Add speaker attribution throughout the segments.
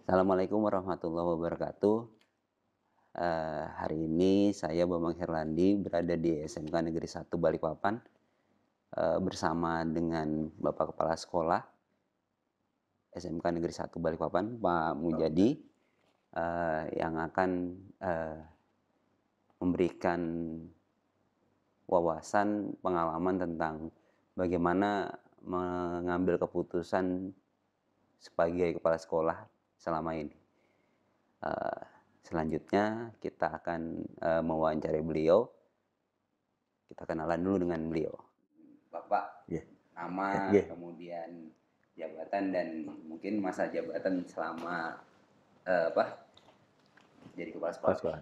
Speaker 1: Assalamualaikum warahmatullahi wabarakatuh. Hari ini saya Bambang Herlandi berada di SMK Negeri 1 Balikpapan, bersama dengan Bapak Kepala Sekolah SMK Negeri 1 Balikpapan, Pak
Speaker 2: Oke,
Speaker 1: Mujadi, yang akan memberikan wawasan pengalaman tentang bagaimana mengambil keputusan sebagai kepala sekolah selama ini. Selanjutnya kita akan mewawancarai beliau. Kita kenalan dulu dengan beliau. Bapak,
Speaker 2: iya,
Speaker 1: nama,
Speaker 2: iya,
Speaker 1: kemudian jabatan dan mungkin masa jabatan selama jadi kepala sekolah.
Speaker 2: Kepala Sekolah.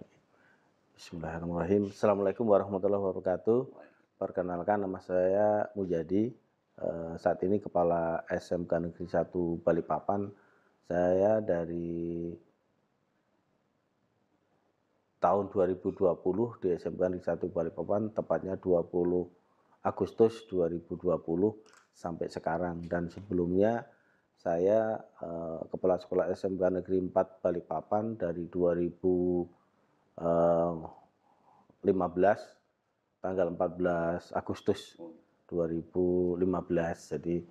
Speaker 2: Bismillahirrahmanirrahim. Assalamualaikum warahmatullahi wabarakatuh. Perkenalkan, nama saya Mujadi. Saat ini Kepala SMK Negeri 1 Balikpapan. Saya dari tahun 2020 di SMK Negeri 1 Balikpapan, tepatnya 20 Agustus 2020 sampai sekarang. Dan sebelumnya saya Kepala Sekolah SMK Negeri 4 Balikpapan dari 2015 tanggal 14 Agustus 2015. Jadi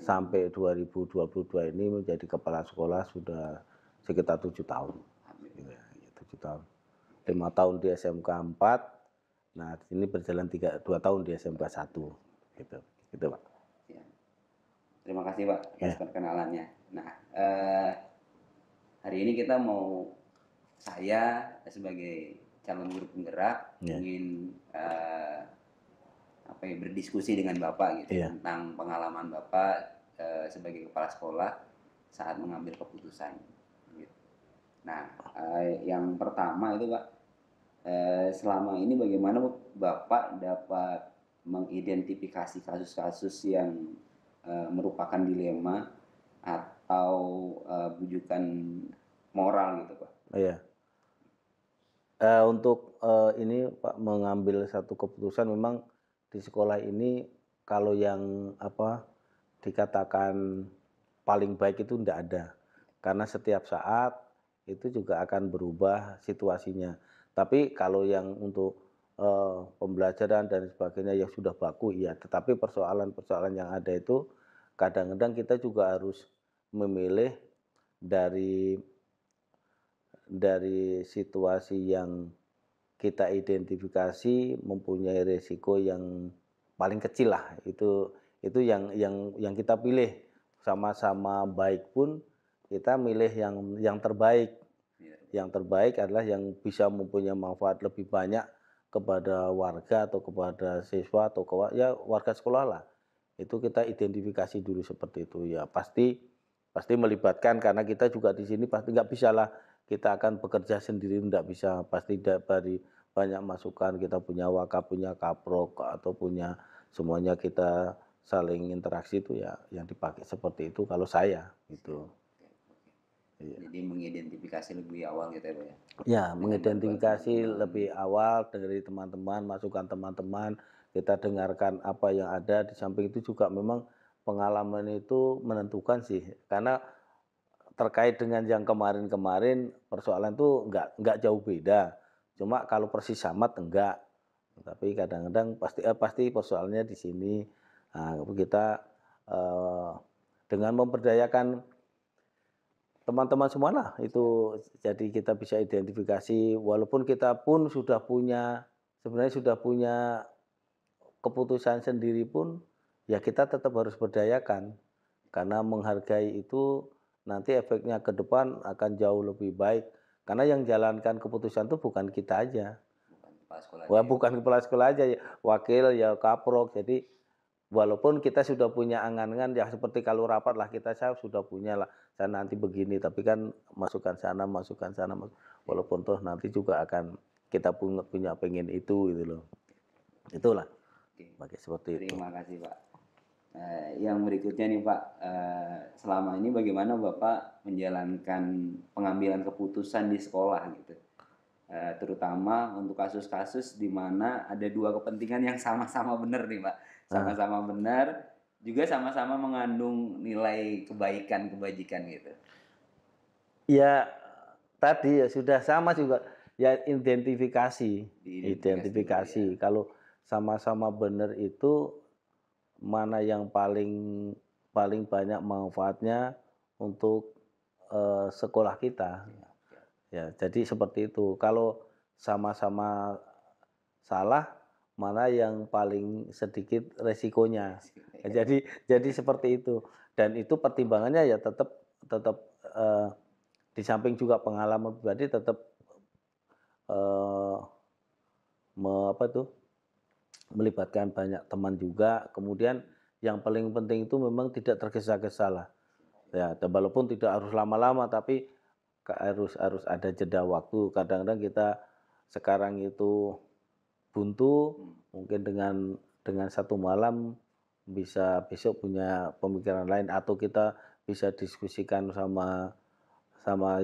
Speaker 2: sampai 2022 ini menjadi kepala sekolah sudah sekitar 7 tahun. Ya, 7 tahun. 5 tahun di SMK 4. Nah, ini berjalan 2 tahun di SMK 1. Gitu. Gitu, Pak.
Speaker 1: Ya. Terima kasih Pak atas
Speaker 2: Ya,
Speaker 1: perkenalannya. Nah, hari ini saya sebagai calon guru penggerak
Speaker 2: ya,
Speaker 1: ingin berdiskusi dengan Bapak gitu
Speaker 2: iya.
Speaker 1: tentang pengalaman Bapak sebagai kepala sekolah saat mengambil keputusan. Gitu. Nah, yang pertama itu Pak, selama ini bagaimana Bapak dapat mengidentifikasi kasus-kasus yang merupakan dilema atau bujukan moral gitu Pak?
Speaker 2: Iya. Untuk ini Pak, mengambil satu keputusan memang di sekolah ini kalau yang dikatakan paling baik itu ndak ada. Karena setiap saat itu juga akan berubah situasinya. Tapi kalau yang untuk pembelajaran dan sebagainya yang sudah baku, iya, tetapi persoalan-persoalan yang ada itu kadang-kadang kita juga harus memilih dari situasi yang kita identifikasi mempunyai resiko yang paling kecil lah, itu yang kita pilih. Sama-sama baik pun kita milih yang terbaik.
Speaker 1: Iya.
Speaker 2: Yang terbaik adalah yang bisa mempunyai manfaat lebih banyak kepada warga atau kepada siswa atau ya warga sekolah lah. Itu kita identifikasi dulu seperti itu, ya pasti pasti melibatkan, karena kita juga di sini pasti nggak bisa lah kita akan bekerja sendiri, nggak bisa, pasti dari banyak masukan, kita punya wakap, punya kaprok, atau punya semuanya, kita saling interaksi, itu ya yang dipakai seperti itu kalau saya gitu.
Speaker 1: Oke, oke.
Speaker 2: Iya.
Speaker 1: Jadi mengidentifikasi lebih awal gitu ya Pak ya?
Speaker 2: Ya,
Speaker 1: Dengan bantuan
Speaker 2: mengidentifikasi
Speaker 1: teman-teman.
Speaker 2: lebih awal dari teman-teman, masukan teman-teman, kita dengarkan apa yang ada. Di samping itu juga memang pengalaman itu menentukan sih, karena terkait dengan yang kemarin-kemarin persoalan tuh nggak jauh beda. Cuma kalau persis sama enggak. Tapi kadang-kadang pasti persoalannya di sini. Nah, kita eh, dengan memberdayakan teman-teman semua lah itu, jadi kita bisa identifikasi, walaupun kita pun sudah punya, sebenarnya sudah punya keputusan sendiri pun, ya kita tetap harus berdayakan. Karena menghargai itu nanti efeknya ke depan akan jauh lebih baik. Karena yang jalankan keputusan itu bukan kita aja.
Speaker 1: Bukan kepala sekolah aja
Speaker 2: Wah,
Speaker 1: ya?
Speaker 2: bukan kepala sekolah aja ya, wakil ya kaprok. Jadi walaupun kita sudah punya angan-angan ya, seperti kalau rapat lah, saya sudah punya lah, saya nanti begini, tapi kan masukan sana,
Speaker 1: Iya.
Speaker 2: walaupun toh nanti juga akan kita punya pengen itu gitu loh. Itulah,
Speaker 1: Oke.
Speaker 2: pakai seperti itu.
Speaker 1: Terima kasih Pak. Yang berikutnya nih Pak, selama ini bagaimana Bapak menjalankan pengambilan keputusan di sekolah gitu? Terutama untuk kasus-kasus di mana ada dua kepentingan yang sama-sama benar nih Pak,
Speaker 2: Nah,
Speaker 1: sama-sama benar, juga sama-sama mengandung nilai kebaikan, kebajikan gitu.
Speaker 2: Ya tadi ya sudah sama juga, ya identifikasi,
Speaker 1: Diidentifikasi dulu ya.
Speaker 2: identifikasi. Kalau sama-sama benar itu mana yang paling paling banyak manfaatnya untuk, sekolah kita.
Speaker 1: Siap siap.
Speaker 2: Ya, jadi seperti itu. Kalau sama-sama salah, mana yang paling sedikit resikonya. Jadi seperti itu. Dan itu pertimbangannya ya tetap tetap, di samping juga pengalaman pribadi tetap, eee, apa tuh, melibatkan banyak teman juga, kemudian yang paling penting itu memang tidak tergesa-gesa lah. Ya, dan walaupun tidak harus lama-lama, tapi harus ada jeda waktu. Kadang-kadang kita sekarang itu buntu,
Speaker 1: Hmm.
Speaker 2: mungkin dengan satu malam bisa besok punya pemikiran lain, atau kita bisa diskusikan sama sama,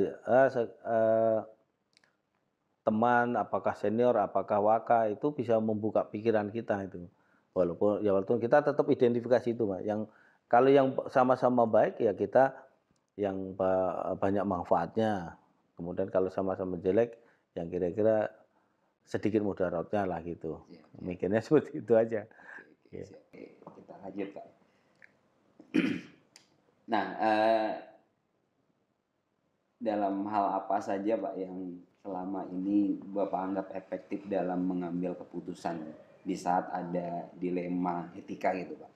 Speaker 2: teman, apakah senior, apakah waka, itu bisa membuka pikiran kita itu. Walaupun kita tetap identifikasi itu, Mas, yang kalau yang sama-sama baik ya kita yang banyak manfaatnya. Kemudian kalau sama-sama jelek, yang kira-kira sedikit mudaratnya lah gitu.
Speaker 1: Siap siap.
Speaker 2: Mikirnya seperti itu aja.
Speaker 1: Oke oke
Speaker 2: Iya.
Speaker 1: siap. Oke, kita lanjut Pak. Nah, dalam hal apa saja Pak yang selama ini Bapak anggap efektif dalam mengambil keputusan di saat ada dilema etika gitu Pak?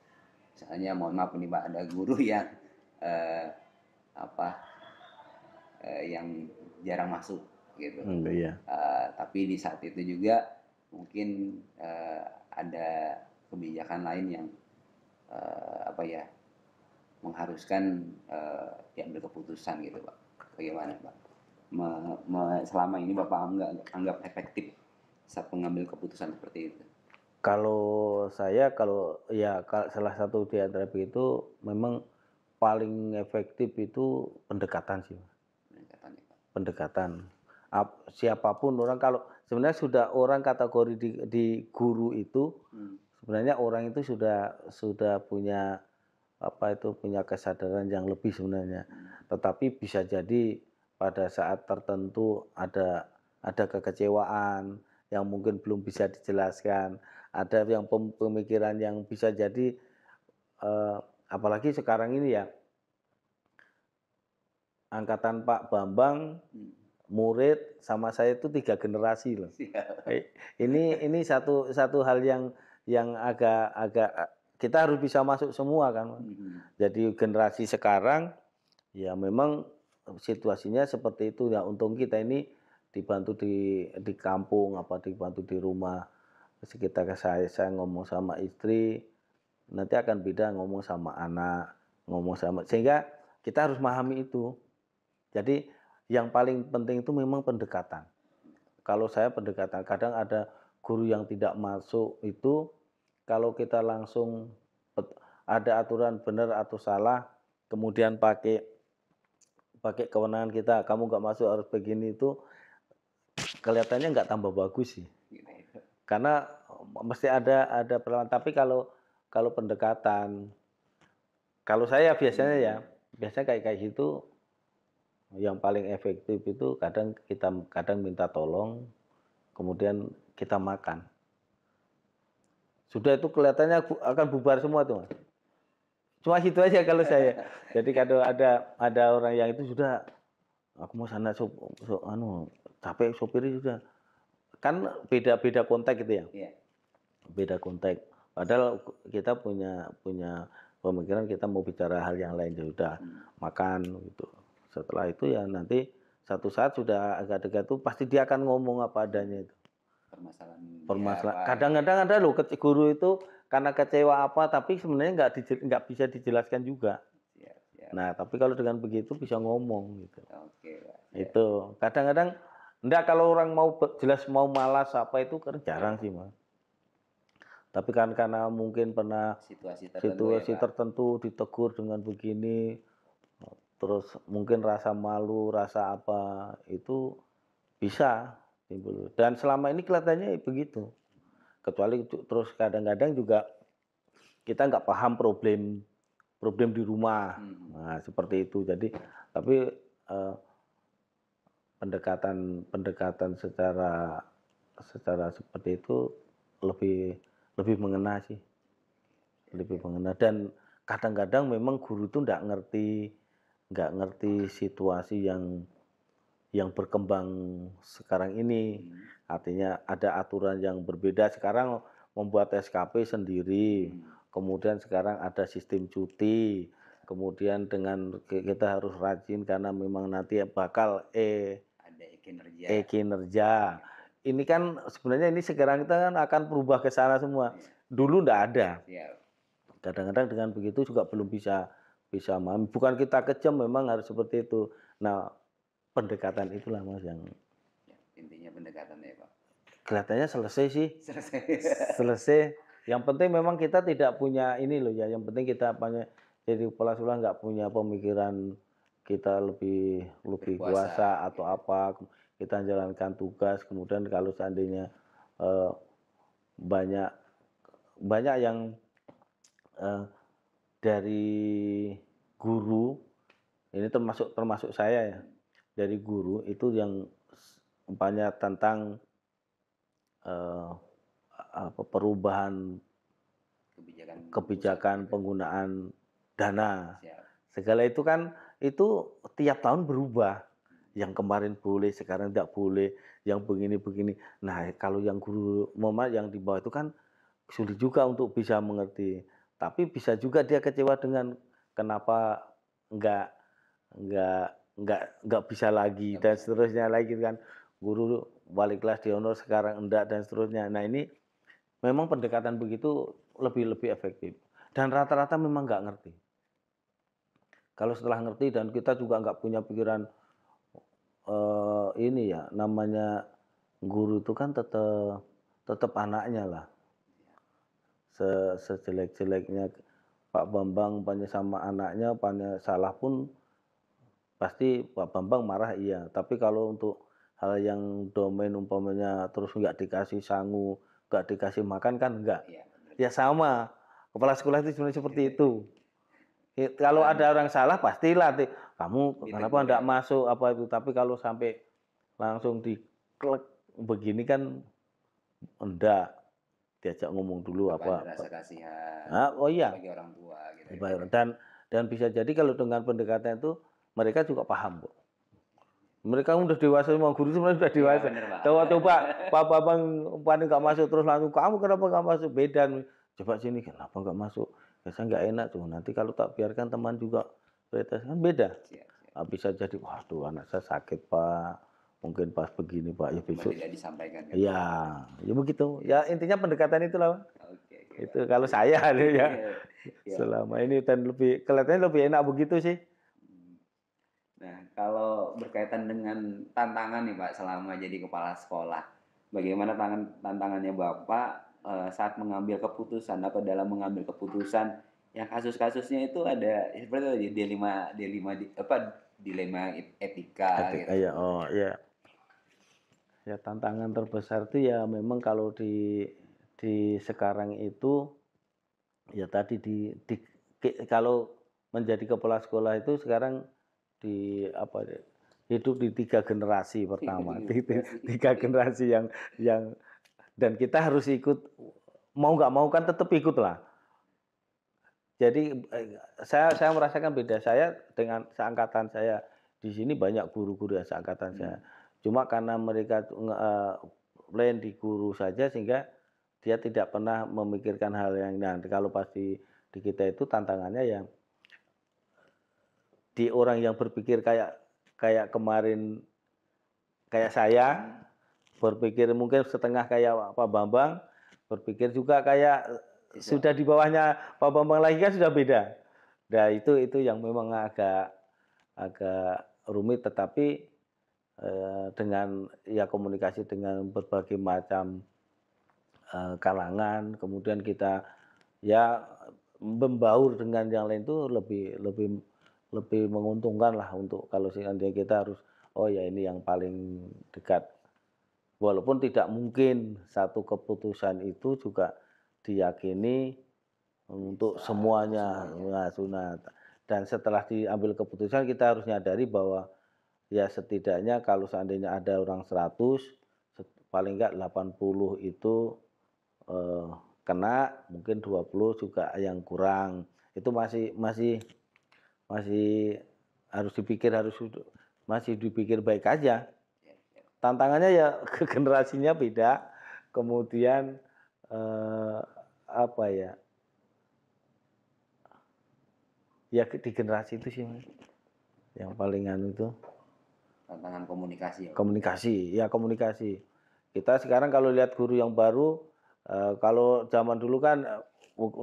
Speaker 1: Misalnya mohon maaf nih Pak, ada guru yang eh, apa yang jarang masuk gitu.
Speaker 2: Iya.
Speaker 1: Tapi di saat itu juga mungkin ada kebijakan lain yang apa ya mengharuskan diambil keputusan gitu Pak. Bagaimana Pak? Selama ini Bapak anggap efektif saat mengambil keputusan seperti itu?
Speaker 2: Kalau saya, kalau ya salah satu di antara itu memang paling efektif itu pendekatan sih, Mas.
Speaker 1: Pendekatan ya Pak.
Speaker 2: Pendekatan. Siapapun orang, kalau sebenarnya sudah orang kategori di guru itu, sebenarnya orang itu sudah punya apa itu, punya kesadaran yang lebih sebenarnya. Tetapi bisa jadi pada saat tertentu ada kekecewaan yang mungkin belum bisa dijelaskan, ada yang pemikiran yang bisa jadi, eee, apalagi sekarang ini ya, angkatan Pak Bambang, murid sama saya itu 3 generasi loh.
Speaker 1: Siap.
Speaker 2: Ini satu satu hal yang agak agak, kita harus bisa masuk semua kan, Mas. Jadi generasi sekarang, ya memang situasinya seperti itu ya, untung kita ini dibantu di kampung, apa dibantu di rumah. Sekitar saya ngomong sama istri, nanti akan beda ngomong sama anak, ngomong sama, sehingga kita harus memahami itu. Jadi yang paling penting itu memang pendekatan. Kalau saya pendekatan, kadang ada guru yang tidak masuk itu, kalau kita langsung ada aturan benar atau salah, kemudian pakai pakai kewenangan kita, "Kamu nggak masuk harus begini," itu kelihatannya nggak tambah bagus sih.
Speaker 1: Gitu ya.
Speaker 2: Karena mesti ada perlawanan, tapi kalau kalau pendekatan, kalau saya biasanya ya, biasanya kayak kayak gitu, yang paling efektif itu kadang minta tolong, kemudian kita makan. Sudah itu kelihatannya akan bubar semua tuh, Mas. Cuma gitu aja kalau saya. Jadi kalau ada orang yang itu sudah, "Aku mau sana capek sopirnya sudah." Kan beda-beda konteks gitu ya,
Speaker 1: Iya.
Speaker 2: beda konteks. Padahal kita punya punya pemikiran kita mau bicara hal yang lain, ya udah makan gitu. Setelah itu ya nanti satu saat sudah agak dekat tuh pasti dia akan ngomong apa adanya itu.
Speaker 1: Permasalahan dia apa gitu
Speaker 2: Kadang-kadang
Speaker 1: ya.
Speaker 2: ada loh guru itu karena kecewa apa, tapi sebenarnya nggak bisa dijelaskan juga.
Speaker 1: Siap siap.
Speaker 2: Nah, tapi kalau dengan begitu bisa ngomong gitu.
Speaker 1: Oke Pak. Siap.
Speaker 2: Itu. Kadang-kadang enggak, kalau orang mau jelas mau malas apa itu kan jarang sih, Mas. Tapi kan karena mungkin pernah
Speaker 1: Situasi tertentu ya
Speaker 2: situasi
Speaker 1: Pak.
Speaker 2: tertentu ditegur dengan begini, terus mungkin rasa malu, rasa apa, itu bisa timbul. Dan selama ini kelihatannya begitu. Kecuali terus kadang-kadang juga kita nggak paham problem problem di rumah.
Speaker 1: Mhm.
Speaker 2: Nah, seperti itu. Jadi tapi, pendekatan secara secara seperti itu lebih lebih mengena sih,
Speaker 1: Oke
Speaker 2: lebih
Speaker 1: oke.
Speaker 2: mengena dan kadang-kadang memang guru itu nggak ngerti situasi yang berkembang sekarang ini.
Speaker 1: Mhm.
Speaker 2: Artinya ada aturan yang berbeda, sekarang membuat SKP sendiri,
Speaker 1: Mhm.
Speaker 2: kemudian sekarang ada sistem cuti, kemudian dengan kita harus rajin karena memang nanti bakal
Speaker 1: Ada kinerja.
Speaker 2: e-kinerja.
Speaker 1: Iya iya.
Speaker 2: Ini kan sebenarnya ini sekarang kita kan akan berubah ke sana semua.
Speaker 1: Iya.
Speaker 2: Dulu ndak ada.
Speaker 1: Siap.
Speaker 2: Kadang-kadang dengan begitu juga belum bisa bisa memahami. Bukan kita kejam, memang harus seperti itu. Nah, pendekatan itulah Mas yang
Speaker 1: Ya, intinya pendekatannya ya, Pak.
Speaker 2: kelihatannya selesai sih,
Speaker 1: Selesai.
Speaker 2: selesai. Yang penting memang kita tidak punya ini loh ya, yang penting kita apanya jadi kepala sekolah nggak punya pemikiran kita lebih lebih kuasa
Speaker 1: Berkuasa
Speaker 2: atau
Speaker 1: gitu.
Speaker 2: apa, kita jalankan tugas, kemudian kalau seandainya, eee, banyak banyak yang, eee, dari guru, ini termasuk termasuk saya ya,
Speaker 1: Mhm.
Speaker 2: dari guru itu yang umpamanya tentang, eee, perubahan
Speaker 1: Kebijakan pusat
Speaker 2: kebijakan
Speaker 1: gitu.
Speaker 2: penggunaan dana.
Speaker 1: Siap.
Speaker 2: Segala itu kan itu tiap tahun berubah.
Speaker 1: Mhm.
Speaker 2: Yang kemarin boleh, sekarang tidak boleh, yang begini-begini. Nah, kalau yang guru mama yang di bawah itu kan sulit juga untuk bisa mengerti. Tapi bisa juga dia kecewa dengan kenapa enggak enggak enggak bisa lagi
Speaker 1: Nggak
Speaker 2: dan
Speaker 1: bisa
Speaker 2: seterusnya lagi kan. Guru wali kelas di honor sekarang enggak dan seterusnya. Nah, ini memang pendekatan begitu lebih lebih efektif dan rata-rata memang nggak ngerti. Kalau setelah ngerti dan kita juga nggak punya pikiran, ini ya, namanya guru itu kan tetap tetap anaknya lah.
Speaker 1: siap.
Speaker 2: Sejelek-jeleknya Pak Bambang umpamanya sama anaknya, umpamanya salah pun pasti Pak Bambang marah iya, tapi kalau untuk hal yang domain umpamanya terus nggak dikasih sangu, nggak dikasih makan kan enggak.
Speaker 1: Iya, bener
Speaker 2: Ya
Speaker 1: juga.
Speaker 2: sama, kepala sekolah itu sebenarnya seperti itu. Kalau
Speaker 1: Malah
Speaker 2: ada orang salah pastilah "Kamu kenapa
Speaker 1: ditegur
Speaker 2: ndak
Speaker 1: ya, Pak?
Speaker 2: masuk?" Apa itu, tapi kalau sampai langsung diklek begini kan enggak, diajak ngomong dulu
Speaker 1: Tetap ada
Speaker 2: apa
Speaker 1: rasa kasihan
Speaker 2: oh iya,
Speaker 1: sebagai orang tua gitu ya, Pak,
Speaker 2: bayar
Speaker 1: ya?
Speaker 2: dan bisa jadi kalau dengan pendekatan itu mereka juga paham kok. Mereka udah dewasa, semua guru sebenarnya sudah
Speaker 1: Iya,
Speaker 2: dewasa.
Speaker 1: bener, Pak.
Speaker 2: Coba Pak Bambang umpamanya nggak masuk terus langsung, "Kamu kenapa nggak masuk?" Beda nih, "Coba sini, kenapa nggak masuk?" "Ya saya nggak enak tuh, nanti kalau tak biarkan teman juga protes." Kan beda.
Speaker 1: Siap siap.
Speaker 2: Bisa jadi, "Waduh anak saya sakit Pak, mungkin pas begini Pak, ya
Speaker 1: Cuma
Speaker 2: besok."
Speaker 1: tidak disampaikan kan, Pak,
Speaker 2: Iya,
Speaker 1: ya?
Speaker 2: ya begitu.
Speaker 1: Iya,
Speaker 2: Ya
Speaker 1: siap.
Speaker 2: intinya pendekatan itulah,
Speaker 1: Oke oke, Pak.
Speaker 2: itu kalau saya nih ya,
Speaker 1: Iya iya.
Speaker 2: selama ini dan lebih kelihatannya lebih enak begitu sih.
Speaker 1: Mmm. Nah, kalau berkaitan dengan tantangan nih, Pak, selama jadi kepala sekolah, bagaimana tantangannya Bapak, saat mengambil keputusan atau dalam mengambil keputusan yang kasus-kasusnya itu ada seperti tadi dilema dilema etika
Speaker 2: Etik
Speaker 1: gitu.
Speaker 2: ya, oh iya. Ya tantangan terbesar itu ya memang kalau di sekarang itu, ya tadi kalau menjadi kepala sekolah itu sekarang di apa ya, hidup di 3 generasi pertama, tiga
Speaker 1: Komunikasi.
Speaker 2: generasi yang dan kita harus ikut, mau nggak mau kan tetap ikutlah. Jadi, saya merasakan beda, saya dengan seangkatan saya di sini banyak guru-guru yang seangkatan saya.
Speaker 1: Mmm,
Speaker 2: Cuma karena mereka plan di guru saja sehingga dia tidak pernah memikirkan hal yang nah kalau pasti di kita itu tantangannya yang di orang yang berpikir kayak kayak kemarin kayak saya,
Speaker 1: mhm,
Speaker 2: berpikir mungkin setengah kayak Pak Bambang, berpikir juga kayak
Speaker 1: siswa.
Speaker 2: sudah di bawahnya Pak Bambang lagi kan sudah beda. Nah itu yang memang agak agak rumit tetapi, dengan ya komunikasi dengan berbagai macam, kalangan kemudian kita ya membaur dengan yang lain itu lebih lebih lebih menguntungkanlah untuk kalau seandainya kita harus, "Oh ya ini yang paling dekat." Walaupun tidak mungkin satu keputusan itu juga diyakini untuk
Speaker 1: Bisa untuk
Speaker 2: semuanya,
Speaker 1: semuanya.
Speaker 2: ya sunat. Dan setelah diambil keputusan kita harus nyadari bahwa ya setidaknya kalau seandainya ada orang 100, paling enggak 80 itu, eee, kena, mungkin 20 juga yang kurang. Itu masih masih masih harus dipikir masih dipikir baik aja.
Speaker 1: Ya, ya.
Speaker 2: Tantangannya ya ke generasinya beda, kemudian, eee, apa ya, ya di generasi itu sih Mas, yang paling anu itu,
Speaker 1: Tantangan komunikasi ya, Pak?
Speaker 2: komunikasi, ya komunikasi. Kita sekarang kalau lihat guru yang baru, kalau zaman dulu kan,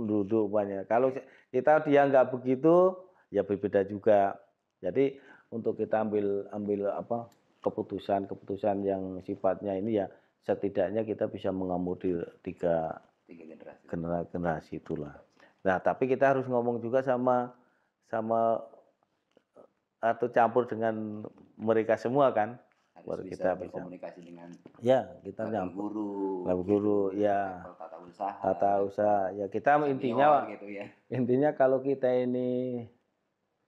Speaker 2: duduk banyak, kalau kita dia nggak begitu, ya berbeda juga. Jadi untuk kita ambil ambil apa, keputusan-keputusan yang sifatnya ini ya setidaknya kita bisa mengakomodir 3
Speaker 1: 3 generasi.
Speaker 2: generasi itulah. Nah, tapi kita harus ngomong juga sama sama atau campur dengan mereka semua kan,
Speaker 1: Harus
Speaker 2: baru
Speaker 1: bisa
Speaker 2: kita bisa.
Speaker 1: berkomunikasi dengan
Speaker 2: Ya, kita
Speaker 1: level
Speaker 2: nyampur
Speaker 1: guru
Speaker 2: level
Speaker 1: gitu,
Speaker 2: guru, ya,
Speaker 1: level tata usaha,
Speaker 2: tata
Speaker 1: level
Speaker 2: usaha, ya kita
Speaker 1: senior
Speaker 2: intinya
Speaker 1: gitu ya.
Speaker 2: intinya kalau kita ini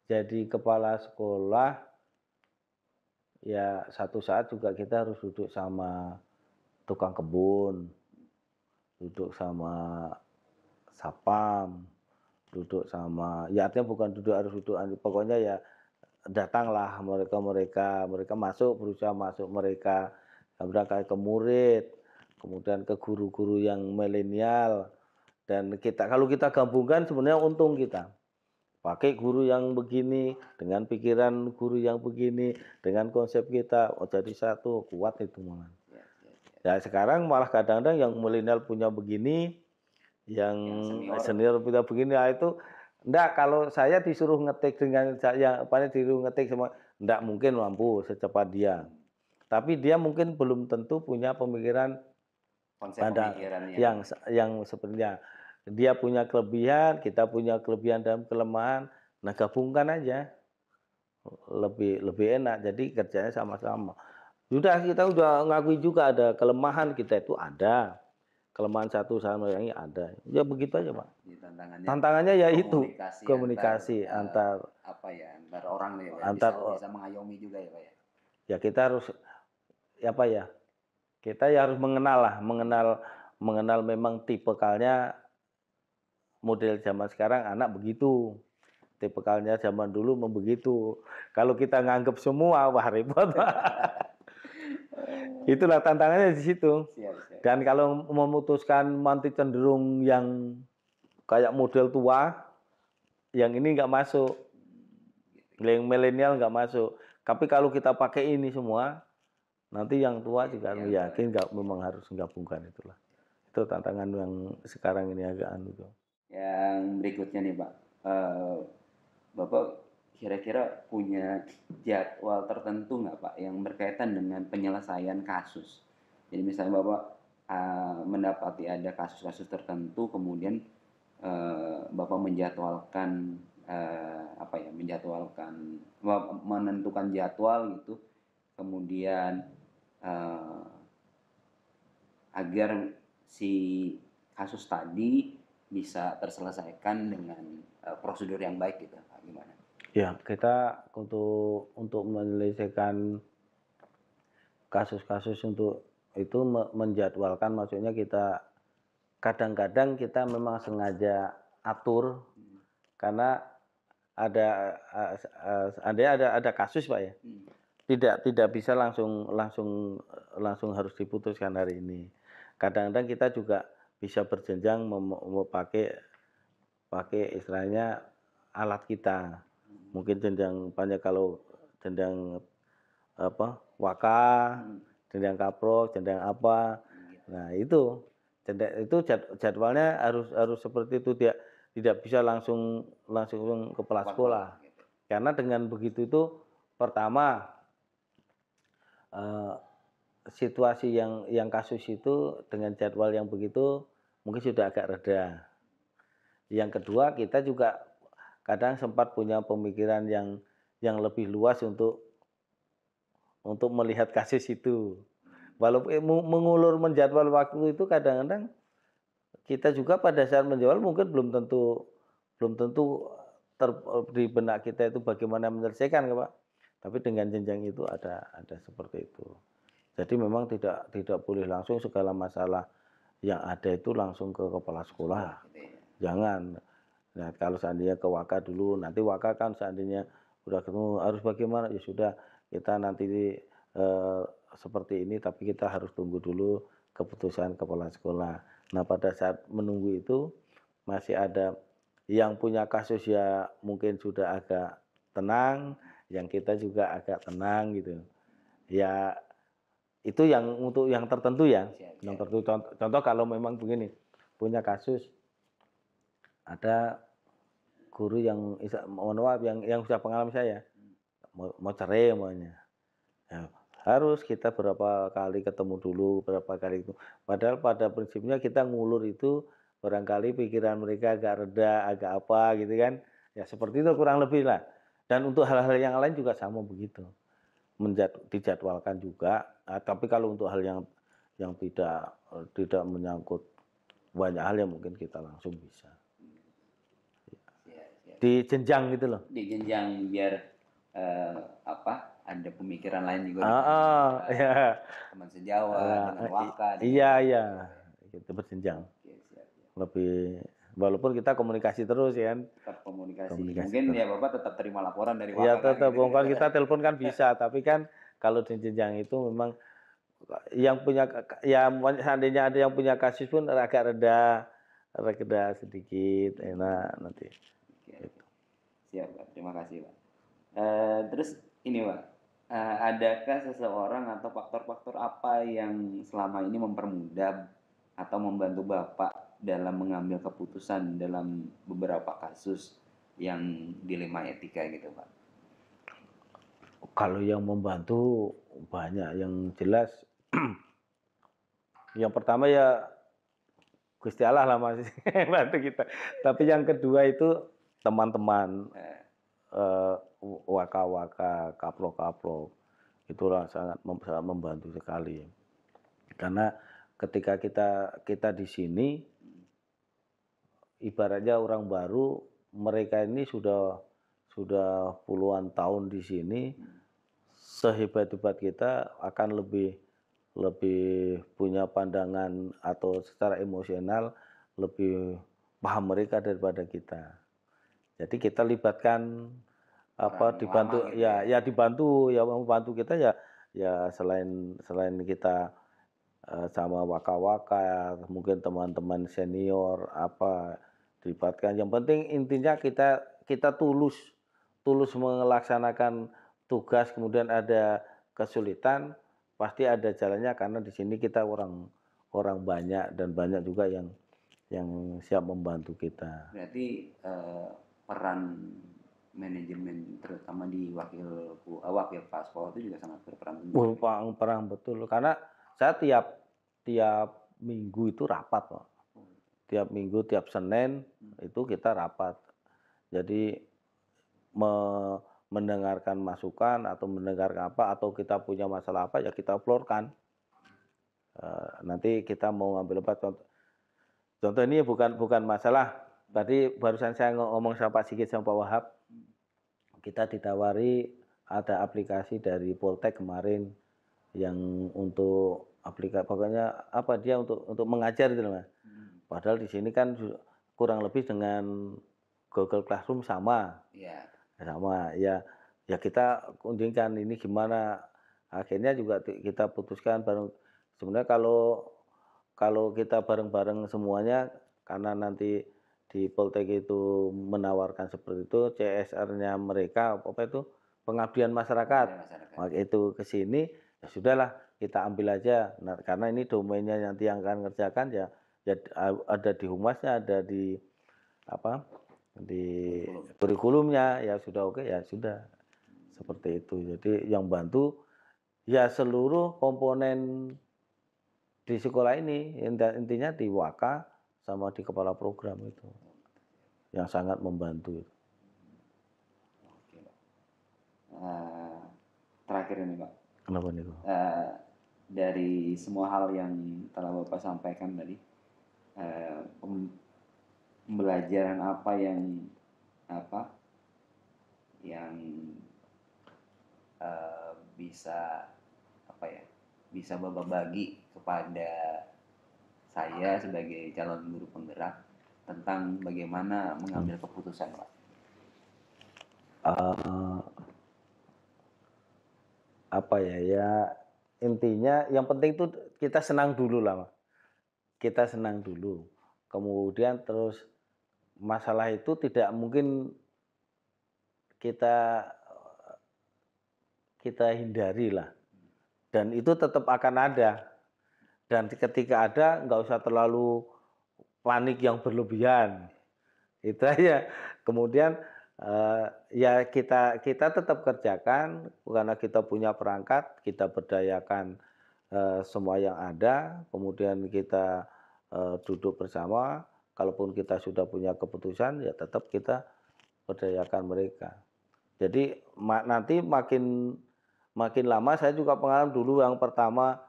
Speaker 2: jadi kepala sekolah, ya satu saat juga kita harus duduk sama tukang kebun, duduk sama satpam, duduk sama ya artinya bukan duduk harus duduk pokoknya ya datanglah mereka-mereka, mereka masuk, berusaha masuk mereka, berangkat ke murid, kemudian ke guru-guru yang milenial, dan kita kalau kita gabungkan sebenarnya untung kita. Pakai guru yang begini, dengan pikiran guru yang begini, dengan konsep kita, oh jadi satu, kuat itu malah.
Speaker 1: Ya, ya, ya.
Speaker 2: Ya sekarang malah kadang-kadang yang milenial punya begini, yang
Speaker 1: Yang senior
Speaker 2: senior punya begini, nah itu enggak, kalau saya disuruh ngetik dengan saya disuruh ngetik semua, enggak mungkin mampu secepat dia. Tapi dia mungkin belum tentu punya pemikiran
Speaker 1: konsep
Speaker 2: pada
Speaker 1: pemikiran
Speaker 2: yang sepertinya. Dia punya kelebihan, kita punya kelebihan dan kelemahan, nah gabungkan aja, lebih lebih enak, jadi kerjanya sama-sama. Kita udah ngakui juga ada kelemahan kita itu ada, kelemahan satu sama yang ini ada, ya begitu aja Pak.
Speaker 1: Jadi tantangannya
Speaker 2: Tantangannya ya itu,
Speaker 1: komunikasi antar
Speaker 2: komunikasi antar
Speaker 1: apa ya, antar orang nih ya, Pak, ya.
Speaker 2: antar
Speaker 1: Bisa mengayomi juga ya, Pak, ya.
Speaker 2: ya kita harus apa ya, kita ya harus mengenal lah, mengenal memang tipikalnya model zaman sekarang anak begitu, tipikalnya zaman dulu begitu. Kalau kita nganggep semua, wah repot Pak. Itulah tantangannya di situ.
Speaker 1: Siap, siap.
Speaker 2: Dan kalau memutuskan nanti cenderung yang kayak model tua, yang ini nggak masuk,
Speaker 1: Gitu.
Speaker 2: yang milenial nggak masuk. Tapi kalau kita pakai ini semua, nanti yang tua juga yakin nggak memang harus menggabungkan itulah. Itu tantangan yang sekarang ini agak anu tuh.
Speaker 1: Yang berikutnya nih, Pak, Bapak kira-kira punya jadwal tertentu nggak, Pak, yang berkaitan dengan penyelesaian kasus? Jadi misalnya Bapak mendapati ada kasus-kasus tertentu, kemudian Bapak menjadwalkan menentukan jadwal gitu, kemudian agar si kasus tadi bisa terselesaikan dengan prosedur yang baik gitu, Pak, gimana?
Speaker 2: Ya, kita untuk menyelesaikan kasus-kasus untuk itu menjadwalkan, maksudnya kita kadang-kadang kita memang sengaja atur karena ada kasus Pak ya, tidak bisa langsung harus diputuskan hari ini. Kadang-kadang kita juga bisa berjenjang pakai istilahnya alat kita. Mungkin jenjang banyak, kalau jenjang apa, waka, jenjang kaprok, jenjang apa. Nah, itu jadwalnya harus seperti itu, tidak bisa langsung kepala sekolah.
Speaker 1: Gitu.
Speaker 2: Karena dengan begitu itu pertama, situasi yang kasus itu dengan jadwal yang begitu mungkin sudah agak reda. Yang kedua, kita juga kadang sempat punya pemikiran yang lebih luas untuk melihat kasus itu. Walaupun mengulur menjadwal waktu itu kadang-kadang kita juga pada saat menjual mungkin belum tentu di benak kita itu bagaimana menyelesaikan ya, Pak. Tapi dengan jenjang itu ada seperti itu. Jadi memang tidak boleh langsung segala masalah yang ada itu langsung ke kepala sekolah,
Speaker 1: gitu ya.
Speaker 2: jangan. Nah, kalau seandainya ke Waka dulu, nanti Waka kan seandainya udah ketemu harus bagaimana, ya sudah kita nanti eee, seperti ini, tapi kita harus tunggu dulu keputusan kepala sekolah. Nah, pada saat menunggu itu masih ada yang punya kasus ya mungkin sudah agak tenang, yang kita juga agak tenang gitu. Ya itu yang untuk yang tertentu ya,
Speaker 1: Siap,
Speaker 2: yang
Speaker 1: siap.
Speaker 2: tertentu contoh kalau memang begini, punya kasus ada guru yang mohon maaf yang sudah pengalaman saya, mau cerai umpamanya. Ya, harus kita berapa kali ketemu dulu, berapa kali itu. Padahal pada prinsipnya kita ngulur itu barangkali pikiran mereka agak reda, agak apa gitu kan. Ya seperti itu kurang lebih lah. Dan untuk hal-hal yang lain juga sama begitu. Dijadwalkan juga, tapi kalau untuk hal yang tidak menyangkut banyak hal yang mungkin kita langsung bisa.
Speaker 1: Siap, siap.
Speaker 2: Di jenjang gitu loh.
Speaker 1: Di jenjang biar apa, ada pemikiran lain juga dengan
Speaker 2: Heeh, iya.
Speaker 1: teman sejawat, dengan Waka, dengan
Speaker 2: Iya iya, gitu berjenjang.
Speaker 1: oke, siap, siap.
Speaker 2: Lebih walaupun kita komunikasi terus ya kan,
Speaker 1: Tetap komunikasi.
Speaker 2: komunikasi
Speaker 1: Mungkin
Speaker 2: terus.
Speaker 1: ya Bapak tetap terima laporan dari
Speaker 2: Iya
Speaker 1: Waka kan
Speaker 2: tetap,
Speaker 1: gitu.
Speaker 2: bongkar kita telepon kan bisa, tapi kan kalau di jenjang itu memang yang punya ya seandainya ada yang punya kasus pun agak reda sedikit, enak nanti.
Speaker 1: Oke, oke. Siap, Pak. Terima kasih, Pak. Terus ini, Pak, adakah seseorang atau faktor-faktor apa yang selama ini mempermudah atau membantu Bapak dalam mengambil keputusan dalam beberapa kasus yang dilema etika gitu, Pak?
Speaker 2: Kalau yang membantu banyak, yang jelas yang pertama ya Gusti Allah lah Mas yang bantu kita. Tapi yang kedua itu teman-teman,
Speaker 1: Eh,
Speaker 2: waka-waka, kaplok-kaplok, itulah sangat membantu sekali. Karena ketika kita di sini, ibaratnya orang baru, mereka ini sudah puluhan tahun di sini, sehebat-hebat kita akan lebih lebih punya pandangan atau secara emosional lebih paham mereka daripada kita. Jadi kita libatkan
Speaker 1: orang
Speaker 2: apa
Speaker 1: yang lama
Speaker 2: dibantu
Speaker 1: gitu ya.
Speaker 2: ya dibantu ya membantu kita ya ya selain kita sama waka-waka mungkin teman-teman senior apa dilibatkan. Yang penting intinya kita kita tulus tulus melaksanakan tugas kemudian ada kesulitan pasti ada jalannya karena di sini kita orang orang banyak dan banyak juga yang siap membantu kita.
Speaker 1: Berarti peran manajemen terutama di wakil paspor itu juga sangat berperan penting.
Speaker 2: Perang betul karena saya tiap tiap minggu itu rapat, Pak. Tiap minggu, tiap Senin itu kita rapat. Jadi me mendengarkan masukan atau mendengarkan apa atau kita punya masalah apa ya kita florkan. Nanti kita mau ngambil apa contoh ini bukan bukan masalah tadi barusan saya ngomong sama Pak Sigit sama Pak Wahab, kita ditawari ada aplikasi dari Poltek kemarin yang untuk aplikasi pokoknya apa dia untuk mengajar gitu Mas. Padahal di sini kan kurang lebih dengan Google Classroom sama.
Speaker 1: Iya.
Speaker 2: Sama ya ya kita kunjungkan ini gimana akhirnya juga kita putuskan bareng sebenarnya kalau kalau kita bareng-bareng semuanya karena nanti di Poltek itu menawarkan seperti itu CSR-nya mereka apa itu pengabdian masyarakat.
Speaker 1: Masyarakat.
Speaker 2: Maka itu ke sini ya sudahlah kita ambil aja. Nah, karena ini domainnya nanti yang akan ngerjakan ya ya ada di humasnya, ada di apa di kurikulumnya ya sudah oke ya sudah seperti itu. Jadi yang bantu ya seluruh komponen di sekolah ini intinya di Waka sama di kepala program itu yang sangat membantu.
Speaker 1: Oke, Pak. Terakhir ini, Pak.
Speaker 2: Kenapa nih?
Speaker 1: Dari semua hal yang telah Bapak sampaikan tadi, pembelajaran apa apa yang bisa apa ya bisa Bapak bagi kepada saya sebagai calon guru penggerak tentang bagaimana mengambil keputusan, Pak?
Speaker 2: Eh, apa ya, ya intinya yang penting tuh kita senang dulu lah, Mas. Kita senang dulu. Kemudian terus masalah itu tidak mungkin kita kita hindari lah. Dan itu tetap akan ada. Dan ketika ada nggak usah terlalu panik yang berlebihan. Itu aja. Kemudian ya kita kita tetap kerjakan karena kita punya perangkat, kita berdayakan semua yang ada, kemudian kita duduk bersama. Kalaupun kita sudah punya keputusan, ya tetap kita berdayakan mereka. Jadi nanti makin makin lama saya juga pengalaman dulu yang pertama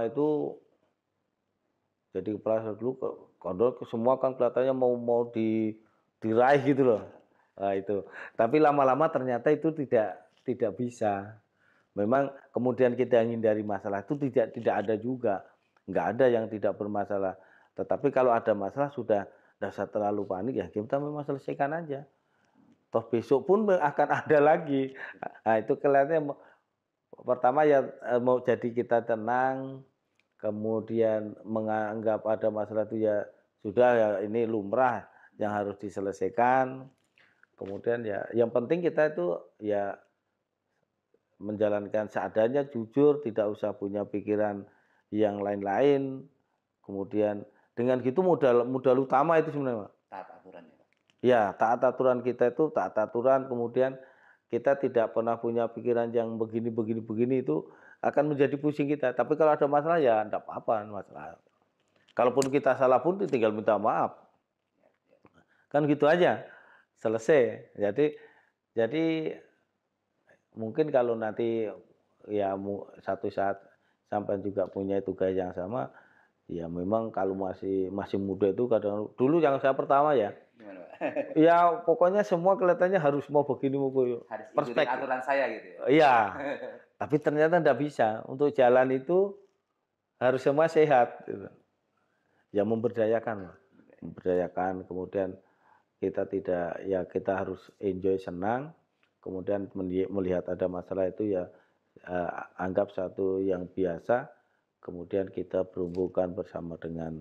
Speaker 2: itu jadi kepala sekolah dulu kondol semua kan kelihatannya mau mau diraih gitu loh. Nah, itu. Tapi lama-lama ternyata itu tidak bisa. Memang kemudian kita hindari masalah itu tidak ada juga. Nggak ada yang tidak bermasalah. Tetapi kalau ada masalah sudah tidak usah terlalu panik ya kita memang selesaikan aja. Toh besok pun akan ada lagi. Nah, itu kelihatannya pertama ya mau jadi kita tenang, kemudian menganggap ada masalah itu ya sudah ya ini lumrah yang harus diselesaikan. Kemudian ya yang penting kita itu ya menjalankan seadanya, jujur, tidak usah punya pikiran yang lain-lain. Kemudian dengan gitu modal modal utama itu sebenarnya, Pak.
Speaker 1: Taat aturan ya, Pak?
Speaker 2: Ya, taat aturan kita itu taat aturan, kemudian kita tidak pernah punya pikiran yang begini begini begini itu akan menjadi pusing kita. Tapi kalau ada masalah ya enggak apa-apa masalah. Kalaupun kita salah pun tinggal minta maaf. Kan gitu aja. Selesai. Jadi mungkin kalau nanti ya satu saat sampai juga punya tugas yang sama, ya memang kalau masih masih muda itu kadang dulu yang saya pertama ya,
Speaker 1: Gimana, Pak?
Speaker 2: ya pokoknya semua kelihatannya harus mau begini mau begini.
Speaker 1: Harus ikutin
Speaker 2: Perspektif.
Speaker 1: aturan saya gitu ya?
Speaker 2: Iya, tapi ternyata enggak bisa. Untuk jalan itu harus semua sehat gitu. Ya memberdayakan, memberdayakan kemudian kita tidak ya kita harus enjoy senang, kemudian melihat ada masalah itu ya anggap satu yang biasa, kemudian kita berhubungan bersama dengan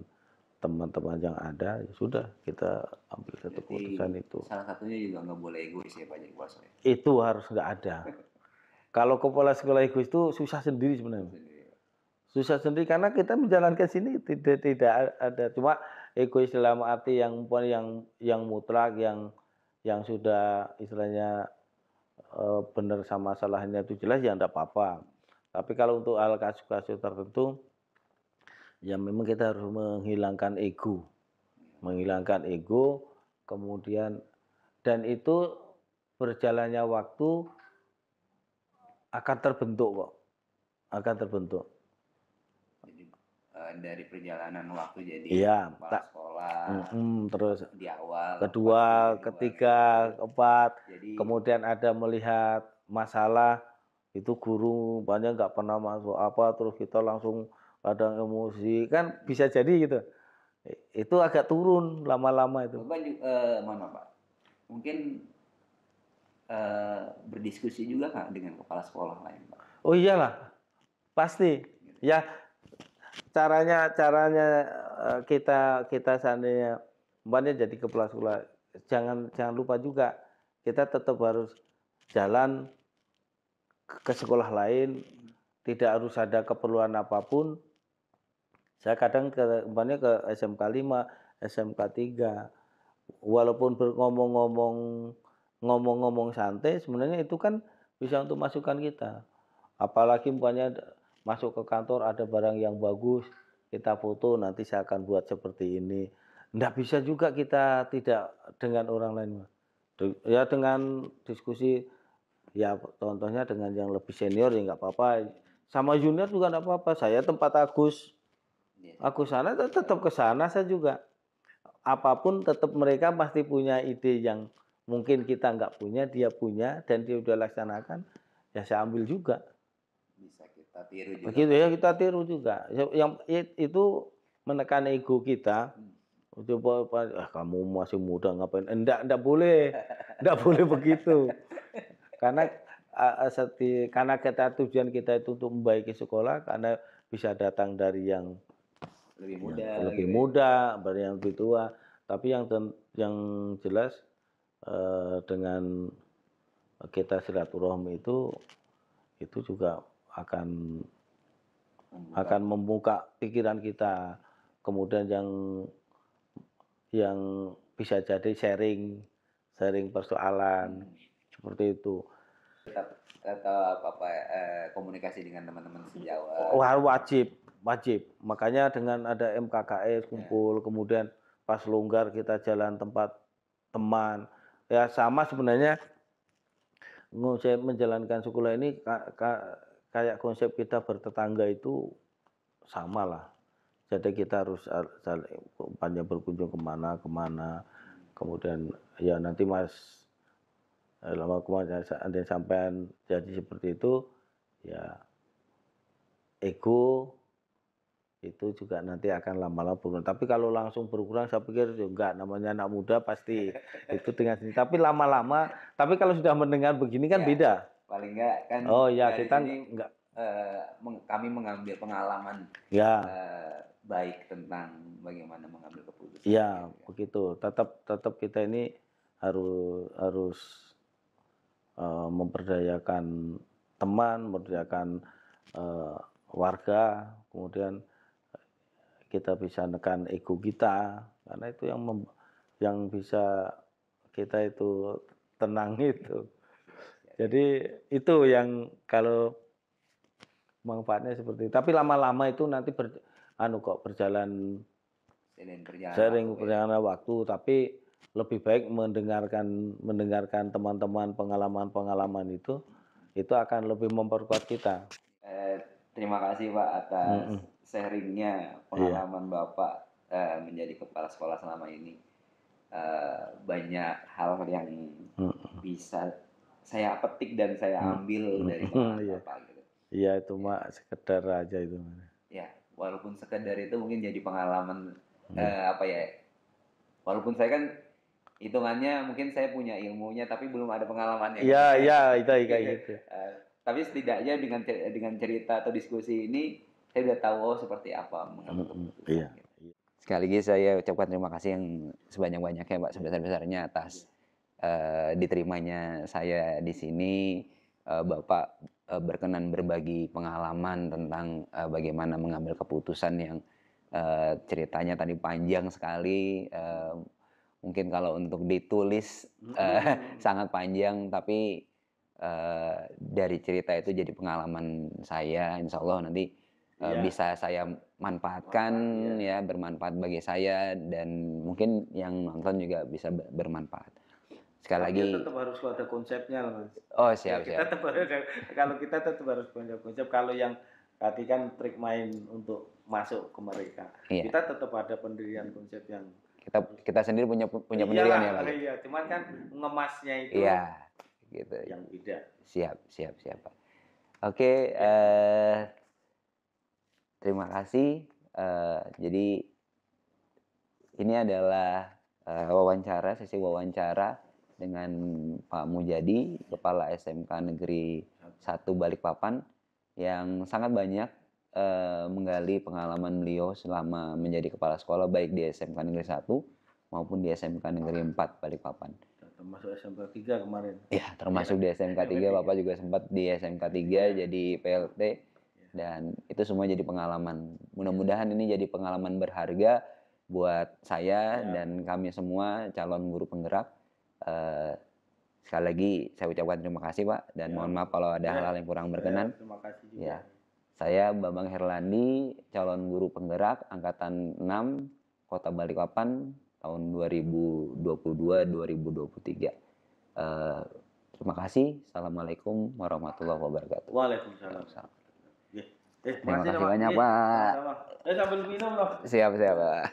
Speaker 2: teman-teman yang ada, ya sudah kita ambil satu
Speaker 1: Berarti
Speaker 2: keputusan itu.
Speaker 1: salah satunya juga nggak boleh egois ya, Pak, jadi kepala sekolah?
Speaker 2: Itu harus nggak ada. Kalau kepala sekolah egois itu susah sendiri sebenarnya.
Speaker 1: Sendiri, Pak.
Speaker 2: Susah sendiri karena kita menjalankan sini tidak ada cuma egois dalam arti yang mutlak yang sudah istilahnya benar sama salahnya itu jelas ya enggak apa-apa. Tapi kalau untuk hal kasus-kasus tertentu ya memang kita harus menghilangkan ego, kemudian dan itu berjalannya waktu akan terbentuk kok, akan terbentuk.
Speaker 1: Jadi dari perjalanan waktu jadi
Speaker 2: Iya,
Speaker 1: kepala sekolah
Speaker 2: terus
Speaker 1: di awal,
Speaker 2: kedua, ketiga, keempat,
Speaker 1: jadi
Speaker 2: kemudian ada melihat masalah itu guru banyak nggak pernah masuk apa, terus kita langsung kadang emosi kan bisa jadi gitu. Itu agak turun lama-lama itu.
Speaker 1: Bapak juga, mohon maaf, Pak, mungkin berdiskusi juga Kak dengan kepala sekolah lain, Pak?
Speaker 2: Oh iyalah, pasti. Ya caranya caranya kita kita seandainya umpamanya jadi kepala sekolah, jangan jangan lupa juga kita tetap harus jalan ke sekolah lain, tidak harus ada keperluan apapun. Saya kadang umpamanya ke SMK 5, SMK 3, walaupun ngomong-ngomong santai, sebenarnya itu kan bisa untuk masukan kita. Apalagi umpamanya masuk ke kantor ada barang yang bagus, kita foto nanti saya akan buat seperti ini. Nggak bisa juga kita tidak dengan orang lain, Mas. Ya dengan diskusi, ya contohnya dengan yang lebih senior ya nggak apa-apa. Sama junior juga nggak apa-apa. Saya tempat Agus,
Speaker 1: Iya,
Speaker 2: Aku sana tetap ke sana saya juga. Apapun tetap mereka pasti punya ide yang mungkin kita nggak punya, dia punya dan dia udah laksanakan, ya saya ambil juga.
Speaker 1: bisa kita tiru juga
Speaker 2: Begitu
Speaker 1: Pak.
Speaker 2: ya kita tiru juga. Yang itu menekan ego kita.
Speaker 1: Hmm.
Speaker 2: Coba, "Ah, kamu masih muda ngapain?" Enggak boleh. Enggak boleh begitu. Karena, karena tujuan kita itu untuk membaiki sekolah, karena bisa datang dari yang
Speaker 1: Lebih
Speaker 2: yang
Speaker 1: muda
Speaker 2: lebih
Speaker 1: gitu ya.
Speaker 2: muda, dari yang lebih tua. Tapi yang jelas, dengan kita silaturahmi itu juga akan
Speaker 1: Membuka.
Speaker 2: akan membuka pikiran kita. Kemudian yang bisa jadi sharing persoalan,
Speaker 1: Hmm.
Speaker 2: seperti itu.
Speaker 1: Tetap apa, komunikasi dengan teman-teman sejawat.
Speaker 2: Wah, wajib. Makanya dengan ada MKKS
Speaker 1: Ya.
Speaker 2: kumpul, kemudian pas longgar kita jalan tempat teman. Ya sama sebenarnya konsep menjalankan sekolah ini kayak konsep kita bertetangga itu sama lah. Jadi kita harus saling umpamanya berkunjung kemana, kemudian ya nanti Mas, lama kemarin seandainya sampean jadi seperti itu, ya ego itu juga nanti akan lama-lama berkurang. Tapi kalau langsung berkurang saya pikir ya enggak, namanya anak muda pasti itu dengan sendiri. Tapi lama-lama, tapi kalau sudah mendengar begini kan
Speaker 1: Ya,
Speaker 2: beda.
Speaker 1: paling enggak kan
Speaker 2: Oh ya
Speaker 1: dari
Speaker 2: kita
Speaker 1: sini
Speaker 2: enggak,
Speaker 1: kami mengambil pengalaman
Speaker 2: ya,
Speaker 1: baik tentang bagaimana mengambil keputusan
Speaker 2: ya
Speaker 1: gitu kan.
Speaker 2: begitu. Tetap kita ini harus harus memberdayakan teman, memberdayakan warga, kemudian kita bisa nekan ego kita, karena itu yang bisa kita itu tenang itu. Jadi itu yang kalau manfaatnya seperti itu. Tapi lama-lama itu nanti berjalan
Speaker 1: Seiring perjalanan waktu
Speaker 2: sering
Speaker 1: ya.
Speaker 2: perjalanan waktu, tapi lebih baik mendengarkan teman-teman pengalaman-pengalaman itu akan lebih memperkuat kita.
Speaker 1: Terima kasih Pak atas
Speaker 2: Mhm,
Speaker 1: sharingnya
Speaker 2: iya,
Speaker 1: pengalaman Bapak menjadi kepala sekolah selama ini. Banyak hal yang
Speaker 2: mhm,
Speaker 1: bisa saya petik dan saya
Speaker 2: mhm,
Speaker 1: ambil dari
Speaker 2: mhm,
Speaker 1: pengalaman
Speaker 2: iya.
Speaker 1: Bapak gitu.
Speaker 2: Iya itu
Speaker 1: Ya,
Speaker 2: mah sekedar aja itu.
Speaker 1: ya, walaupun sekedar itu mungkin jadi pengalaman
Speaker 2: Iya.
Speaker 1: apa ya? Walaupun saya kan hitungannya mungkin saya punya ilmunya tapi belum ada pengalamannya kan.
Speaker 2: Iya iya itu kayak gitu.
Speaker 1: Tapi setidaknya dengan cerita atau diskusi ini saya udah tahu oh seperti apa mengambil
Speaker 2: Mhm,
Speaker 1: keputusan
Speaker 2: iya,
Speaker 1: gitu.
Speaker 2: iya.
Speaker 1: Sekali lagi saya ucapkan terima kasih yang sebanyak-banyaknya Pak,
Speaker 2: Iya,
Speaker 1: sebesar-besarnya
Speaker 2: iya.
Speaker 1: atas diterimanya saya di sini. Bapak berkenan berbagi pengalaman tentang bagaimana mengambil keputusan yang ceritanya tadi panjang sekali. Mungkin kalau untuk ditulis
Speaker 2: Mhm.
Speaker 1: sangat panjang, tapi dari cerita itu jadi pengalaman saya. Insya Allah nanti
Speaker 2: Iya,
Speaker 1: bisa saya manfaatkan
Speaker 2: manfaat, iya.
Speaker 1: ya, bermanfaat bagi saya dan mungkin yang nonton juga bisa bermanfaat. Sekali
Speaker 2: Tapi
Speaker 1: lagi,
Speaker 2: ya tetap harus ada konsepnya loh, Mas.
Speaker 1: oh
Speaker 2: Ya
Speaker 1: siap
Speaker 2: kita
Speaker 1: siap,
Speaker 2: tetap harus kalau kita tetap harus punya konsep. Kalau yang tadi kan trik main untuk masuk ke mereka.
Speaker 1: iya.
Speaker 2: Kita tetap ada pendirian konsep yang
Speaker 1: Kita
Speaker 2: harus
Speaker 1: kita sendiri punya punya pendirian ya
Speaker 2: iyalah,
Speaker 1: Pak ya.
Speaker 2: iya. Cuman kan mengemasnya itu
Speaker 1: Iya, gitu.
Speaker 2: yang beda.
Speaker 1: Siap Pak. Oke,
Speaker 2: Ya,
Speaker 1: terima kasih. Jadi ini adalah sesi wawancara dengan Pak Mujadi, Kepala SMK Negeri 1 Balikpapan, yang sangat banyak menggali pengalaman beliau selama menjadi kepala sekolah baik di SMK Negeri 1 maupun di SMK Negeri 4 Balikpapan.
Speaker 2: termasuk SMP 3 kemarin.
Speaker 1: Ya,
Speaker 2: Iya,
Speaker 1: termasuk di SMK 3,
Speaker 2: SMP 3.
Speaker 1: Bapak juga sempat di SMK 3
Speaker 2: Iya,
Speaker 1: jadi PLT
Speaker 2: iya.
Speaker 1: dan itu semua jadi pengalaman. Mudah-mudahan ini jadi pengalaman berharga buat saya
Speaker 2: Ya,
Speaker 1: dan kami semua calon guru penggerak. Eh, Sekali lagi saya ucapkan terima kasih Pak dan
Speaker 2: ya.
Speaker 1: mohon maaf kalau ada
Speaker 2: Ya,
Speaker 1: hal-hal yang kurang
Speaker 2: saya
Speaker 1: berkenan.
Speaker 2: terima kasih juga.
Speaker 1: Ya, saya Bambang Herlandi, calon guru penggerak angkatan 6 Kota Balikpapan tahun 2022-2023. Eh, Terima kasih. Assalamualaikum warahmatullahi wabarakatuh.
Speaker 2: Waalaikumsalam.
Speaker 1: Waalaikumsalam.
Speaker 2: Ya.
Speaker 1: Terima
Speaker 2: Makasih
Speaker 1: kasih
Speaker 2: Pak.
Speaker 1: banyak,
Speaker 2: Iya,
Speaker 1: Pak.
Speaker 2: sama-sama. Sambil minum loh.
Speaker 1: Siap siap, Pak.